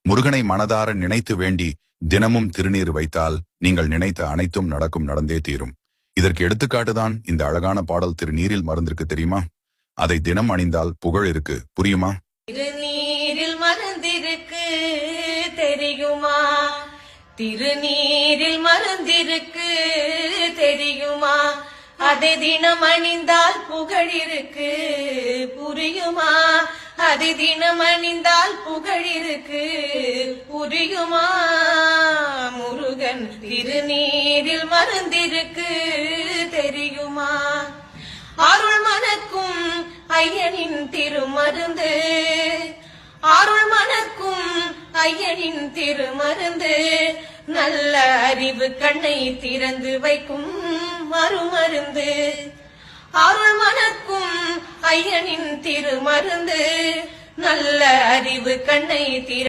முருகனை மனதார நினைத்து வேண்டி தினமும் திருநீர் வைத்தால் நீங்கள் நினைத்த அனைத்தும் நடந்தே தீரும். இதற்கு எடுத்துக்காட்டுதான் இந்த அழகான பாடல். திருநீரில் மருந்திருக்கு தெரியுமா? அதை தினம் அணிந்தால் புகழ் இருக்கு, புரியுமா? திருநீரில் மருந்திருக்கு தெரியுமா? திருநீரில் மருந்திருக்கு தெரியுமா? அதை தினம் அணிந்தால் புகழ் இருக்கு, புரியுமா? அதை தினம் அணிந்தால் புகழ் இருக்கு, புரியுமா? முருகன் திருநீரில் மருந்திருக்கு தெரியுமா? அருள் மணக்கும் ஐயனின் திருமருந்து, அருள் மணக்கும் ஐயனின் திருமருந்து, நல்ல அறிவு கண்ணை திறந்து வைக்கும் மறுமருந்து. அருள் மணக்கும் ஐயனின் திருமருந்து, நல்ல அறிவு கண்ணை திற